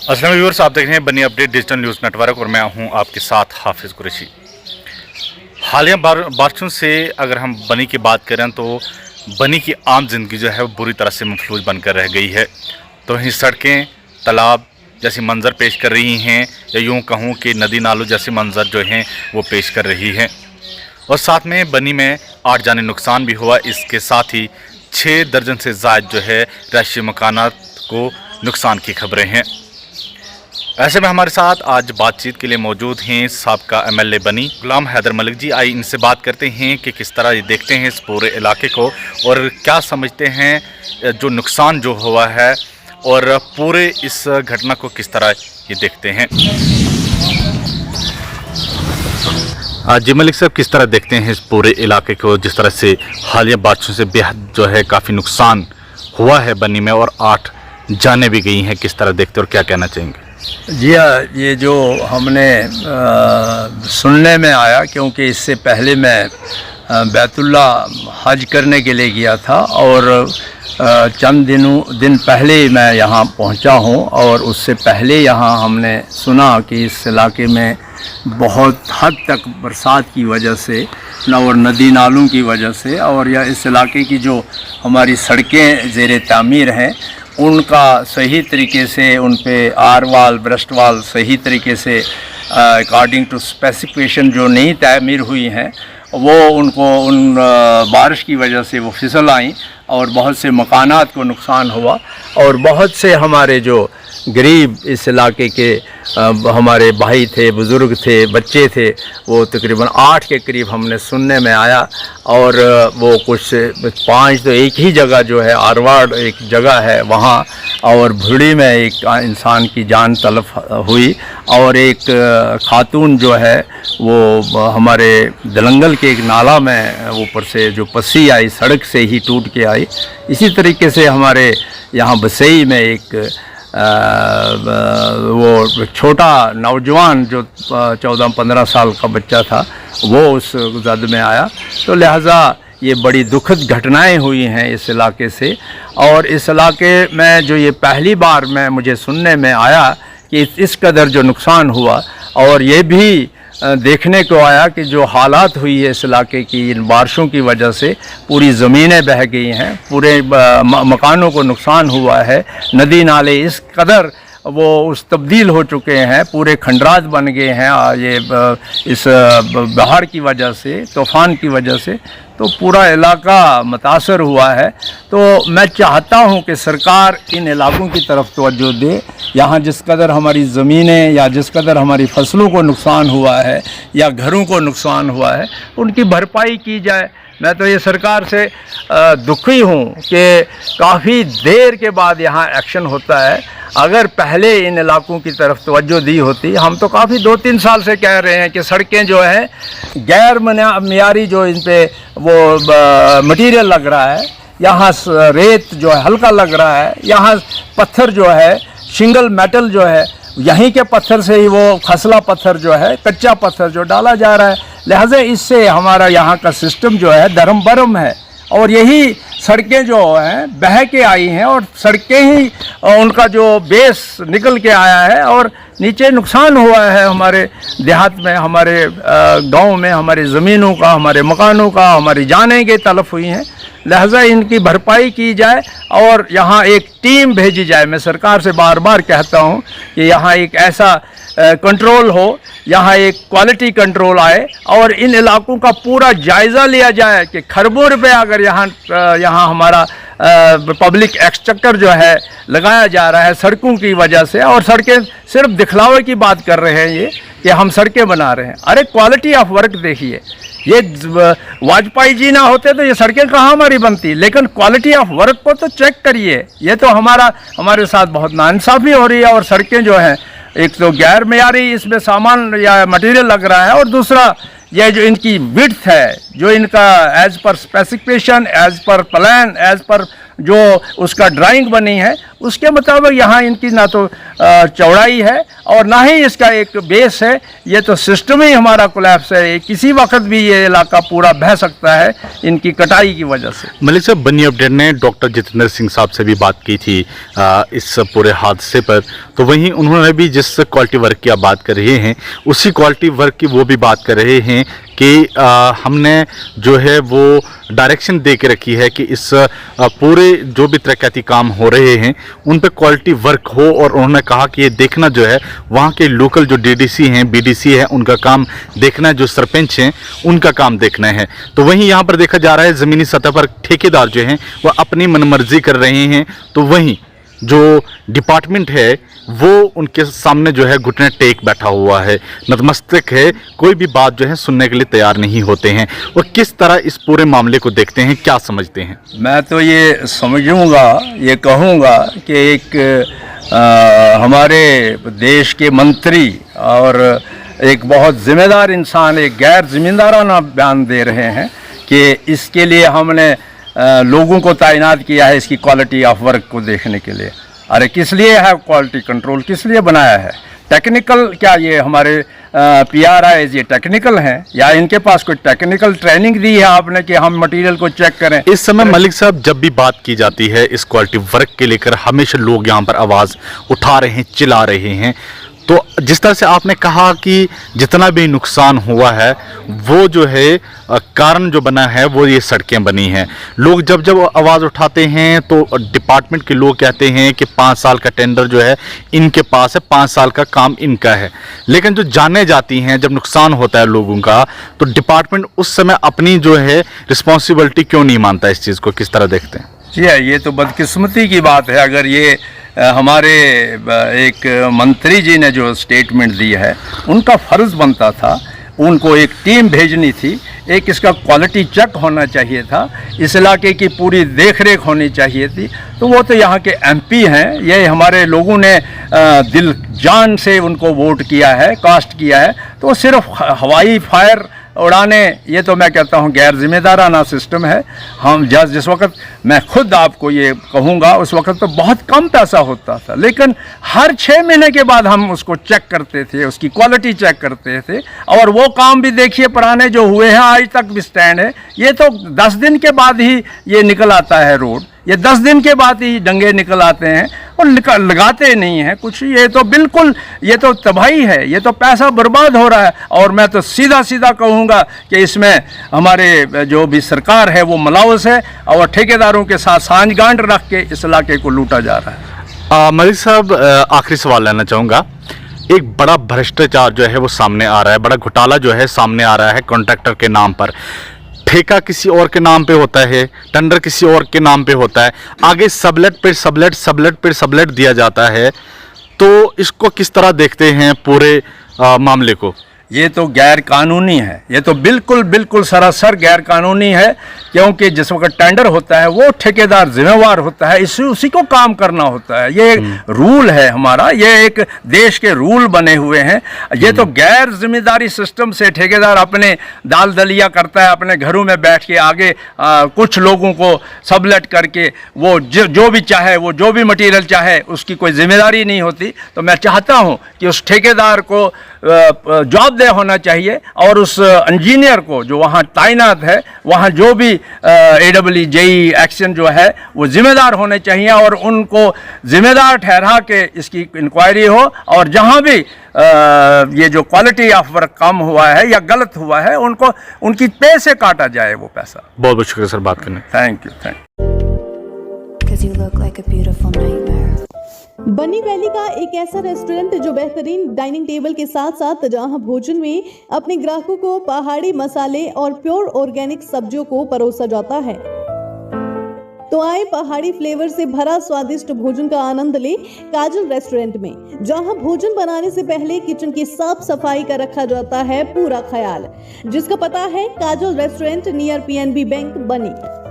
अस्सलाम व्यूअर्स, आप देख रहे हैं बनी अपडेट डिजिटल न्यूज़ नेटवर्क और मैं हूं आपके साथ हाफिज़ कुरैशी। हालिया बारिशों से अगर हम बनी की बात करें तो बनी की आम जिंदगी जो है वो बुरी तरह से मफलूज बनकर रह गई है। तो वहीं सड़कें तालाब जैसे मंजर पेश कर रही हैं या यूँ कहूँ कि नदी नालों जैसे मंजर जो हैं वो पेश कर रही हैं। और साथ में बनी में 8 जाने नुकसान भी हुआ। इसके साथ ही 6 दर्जन से ज़ायद जो है रहायशी मकानात को नुकसान की खबरें हैं। ऐसे में हमारे साथ आज बातचीत के लिए मौजूद हैं साबका MLA बनी गुलाम हैदर मलिक जी। आइए इनसे बात करते हैं कि किस तरह ये देखते हैं इस पूरे इलाके को और क्या समझते हैं जो नुकसान जो हुआ है और पूरे इस घटना को किस तरह ये देखते हैं। जी मलिक साहब, किस तरह देखते हैं इस पूरे इलाके को, जिस तरह से हालिया बारिशों से बेहद जो है काफ़ी नुकसान हुआ है बनी में और 8 जानें भी गई हैं, किस तरह देखते और क्या कहना चाहेंगे? जी हाँ, ये जो हमने सुनने में आया, क्योंकि इससे पहले मैं बैतुल्ला हज करने के लिए गया था और चंद दिन पहले मैं यहाँ पहुँचा हूँ और उससे पहले यहाँ हमने सुना कि इस इलाके में बहुत हद तक बरसात की वजह से और नदी नालों की वजह से और या इस इलाके की जो हमारी सड़कें ज़ेर तामीर हैं उनका सही तरीके से उन पे आरवाल ब्रस्टवाल सही तरीके से अकॉर्डिंग टू स्पेसिफिकेशन जो नई तामीर हुई हैं वो उनको उन बारिश की वजह से वो फिसल आई और बहुत से मकानात को नुकसान हुआ और बहुत से हमारे जो गरीब इस इलाके के हमारे भाई थे, बुज़ुर्ग थे, बच्चे थे, वो तकरीबन 8 के करीब हमने सुनने में आया। और वो कुछ 5 तो एक ही जगह जो है आरवाड़ एक जगह है वहाँ, और भुड़ी में एक इंसान की जान तलफ हुई और एक खातून जो है वो हमारे दलंगल के एक नाला में ऊपर से जो पसी आई सड़क से ही टूट के आई। इसी तरीके से हमारे यहाँ बसई में एक वो छोटा नौजवान जो 14-15 साल का बच्चा था वो उस जद में आया। तो लिहाजा ये बड़ी दुखद घटनाएं हुई हैं इस इलाके से। और इस इलाके में जो ये पहली बार मुझे सुनने में आया कि इस कदर जो नुकसान हुआ और ये भी देखने को आया कि जो हालात हुई है इस इलाके की इन बारिशों की वजह से पूरी ज़मीनें बह गई हैं, पूरे मकानों को नुकसान हुआ है, नदी नाले इस कदर वो उस तब्दील हो चुके हैं, पूरे खंडरात बन गए हैं ये इस बहार की वजह से, तूफ़ान की वजह से। तो पूरा इलाका मुतासर हुआ है। तो मैं चाहता हूं कि सरकार इन इलाकों की तरफ तवज्जो दे। यहाँ जिस कदर हमारी ज़मीनें या जिस कदर हमारी फसलों को नुकसान हुआ है या घरों को नुकसान हुआ है उनकी भरपाई की जाए। मैं तो ये सरकार से दुखी हूँ कि काफ़ी देर के बाद यहाँ एक्शन होता है। अगर पहले इन इलाकों की तरफ तवज्जो दी होती, हम तो काफ़ी 2-3 साल से कह रहे हैं कि सड़कें जो हैं गैर मियारी जो इन पे वो मटेरियल लग रहा है, यहाँ रेत जो है हल्का लग रहा है, यहाँ पत्थर जो है शिंगल मेटल जो है यहीं के पत्थर से ही वो खसला पत्थर जो है कच्चा पत्थर जो डाला जा रहा है। लिहाजा इससे हमारा यहाँ का सिस्टम जो है धर्म बरम है और यही सड़कें जो हैं बह के आई हैं और सड़कें ही उनका जो बेस निकल के आया है और नीचे नुकसान हुआ है हमारे देहात में, हमारे गांव में, हमारी ज़मीनों का, हमारे मकानों का, हमारी जानें के तलफ हुई हैं। लिहाजा इनकी भरपाई की जाए और यहाँ एक टीम भेजी जाए। मैं सरकार से बार बार कहता हूँ कि यहाँ एक ऐसा कंट्रोल हो, यहाँ एक क्वालिटी कंट्रोल आए और इन इलाकों का पूरा जायज़ा लिया जाए कि खरबों रुपये अगर यहाँ हमारा पब्लिक एक्सचेकर जो है लगाया जा रहा है सड़कों की वजह से, और सड़कें सिर्फ दिखलावे की बात कर रहे हैं ये कि हम सड़कें बना रहे हैं। अरे क्वालिटी ऑफ वर्क देखिए, ये वाजपेयी जी ना होते तो ये सड़कें कहाँ हमारी बनती, लेकिन क्वालिटी ऑफ वर्क को तो चेक करिए। ये तो हमारे साथ बहुत नाइंसाफ़ी हो रही है और सड़कें जो हैं एक तो गैर मियारी इसमें सामान या मटेरियल लग रहा है और दूसरा ये जो इनकी विड्थ है, जो इनका as per specification, as per plan, as per जो उसका ड्राइंग बनी है उसके मुताबिक यहाँ इनकी ना तो चौड़ाई है और ना ही इसका एक बेस है। ये तो सिस्टम ही हमारा कोलैप्स है। किसी वक्त भी ये इलाका पूरा बह सकता है इनकी कटाई की वजह से। मलिक साहब, बनी अपडेट ने डॉक्टर जितेंद्र सिंह साहब से भी बात की थी इस पूरे हादसे पर, तो वहीं उन्होंने भी जिस क्वालिटी वर्क की आप बात कर रहे हैं उसी क्वालिटी वर्क की वो भी बात कर रहे हैं कि हमने जो है वो डायरेक्शन दे के रखी है कि इस पूरे जो भी तरक्याती काम हो रहे हैं उन पे क्वालिटी वर्क हो। और उन्होंने कहा कि ये देखना जो है वहाँ के लोकल जो डीडीसी हैं, बीडीसी हैं, उनका काम देखना है, जो सरपंच हैं उनका काम देखना है। तो वहीं यहाँ पर देखा जा रहा है ज़मीनी सतह पर ठेकेदार जो हैं वह अपनी मनमर्जी कर रहे हैं, तो वहीं जो डिपार्टमेंट है वो उनके सामने जो है घुटने टेक बैठा हुआ है, नतमस्तक है, कोई भी बात जो है सुनने के लिए तैयार नहीं होते हैं। और किस तरह इस पूरे मामले को देखते हैं, क्या समझते हैं? मैं तो ये समझूंगा, ये कहूँगा कि एक हमारे देश के मंत्री और एक बहुत जिम्मेदार इंसान एक गैर जिम्मेदाराना बयान दे रहे हैं कि इसके लिए हमने लोगों को तैनात किया है इसकी क्वालिटी ऑफ वर्क को देखने के लिए। अरे किस लिए है क्वालिटी कंट्रोल, किस लिए बनाया है? टेक्निकल, क्या ये हमारे PRIs ये टेक्निकल हैं या इनके पास कोई टेक्निकल ट्रेनिंग दी है आपने कि हम मटेरियल को चेक करें? इस समय मलिक साहब जब भी बात की जाती है इस क्वालिटी वर्क के लेकर हमेशा लोग यहाँ पर आवाज़ उठा रहे हैं, चिल्ला रहे हैं। तो जिस तरह से आपने कहा कि जितना भी नुकसान हुआ है वो जो है कारण जो बना है वो ये सड़कें बनी हैं। लोग जब जब आवाज़ उठाते हैं तो डिपार्टमेंट के लोग कहते हैं कि 5 साल का टेंडर जो है इनके पास है, 5 साल का काम इनका है। लेकिन जो जाने जाती हैं जब नुकसान होता है लोगों का तो डिपार्टमेंट उस समय अपनी जो है रिस्पॉन्सिबिलिटी क्यों नहीं मानता? इस चीज़ को किस तरह देखते हैं? जी है, ये तो बदकिस्मती की बात है। अगर ये हमारे एक मंत्री जी ने जो स्टेटमेंट दी है उनका फ़र्ज़ बनता था, उनको एक टीम भेजनी थी, एक इसका क्वालिटी चेक होना चाहिए था, इस इलाके की पूरी देख रेख होनी चाहिए थी। तो वो तो यहाँ के MP हैं, ये हमारे लोगों ने दिल जान से उनको वोट किया है, कास्ट किया है। तो वो सिर्फ हवाई फायर उड़ाने, ये तो मैं कहता हूँ गैर जिम्मेदाराना सिस्टम है। हम जिस वक्त मैं खुद आपको ये कहूँगा उस वक्त तो बहुत कम पैसा होता था, लेकिन हर 6 महीने के बाद हम उसको चेक करते थे, उसकी क्वालिटी चेक करते थे। और वो काम भी देखिए पुराने जो हुए हैं आज तक भी स्टैंड है। ये तो 10 दिन के बाद ही ये निकल आता है रोड, ये 10 दिन के बाद ही डंगे निकल आते हैं और लगाते नहीं हैं कुछ। ये तो बिल्कुल, ये तो तबाही है, ये तो पैसा बर्बाद हो रहा है। और मैं तो सीधा सीधा कहूँगा कि इसमें हमारे जो भी सरकार है वो मुलव्वस है और ठेकेदारों के साथ सांठगांठ रख के इस इलाके को लूटा जा रहा है। मलिक साहब, आखिरी सवाल लेना चाहूँगा। एक बड़ा भ्रष्टाचार जो है वो सामने आ रहा है, बड़ा घोटाला जो है सामने आ रहा है कॉन्ट्रैक्टर के नाम पर। ठेका किसी और के नाम पे होता है, टेंडर किसी और के नाम पे होता है, आगे सबलेट पे सबलेट, सबलेट पे सबलेट दिया जाता है। तो इसको किस तरह देखते हैं पूरे मामले को? ये तो गैर कानूनी है, ये तो बिल्कुल सरासर गैर कानूनी है। क्योंकि जिस वक्त टेंडर होता है वो ठेकेदार जिम्मेवार होता है, उसी को काम करना होता है। ये रूल है हमारा, ये एक देश के रूल बने हुए हैं। ये तो गैर जिम्मेदारी सिस्टम से ठेकेदार अपने दाल दलिया करता है, अपने घरों में बैठ के आगे कुछ लोगों को सबलेट करके वो जो भी चाहे, वो जो भी मटेरियल चाहे, उसकी कोई जिम्मेदारी नहीं होती। तो मैं चाहता हूँ कि उस ठेकेदार को जवाबदेह होना चाहिए और उस इंजीनियर को जो वहाँ तैनात है, वहाँ जो भी AEE JEE एक्शन जो है वो जिम्मेदार होने चाहिए और उनको जिम्मेदार ठहरा के इसकी इंक्वायरी हो। और जहाँ भी ये जो क्वालिटी ऑफ वर्क कम हुआ है या गलत हुआ है उनको उनकी पे से काटा जाए वो पैसा। बहुत बहुत शुक्रिया सर बात करने। Thank you. बनी वैली का एक ऐसा रेस्टोरेंट जो बेहतरीन डाइनिंग टेबल के साथ साथ जहां भोजन में अपने ग्राहकों को पहाड़ी मसाले और प्योर ऑर्गेनिक सब्जियों को परोसा जाता है। तो आए पहाड़ी फ्लेवर से भरा स्वादिष्ट भोजन का आनंद ले काजल रेस्टोरेंट में, जहां भोजन बनाने से पहले किचन की साफ सफाई का रखा जाता है पूरा ख्याल, जिसका पता है काजल रेस्टोरेंट नियर PNB बैंक बनी।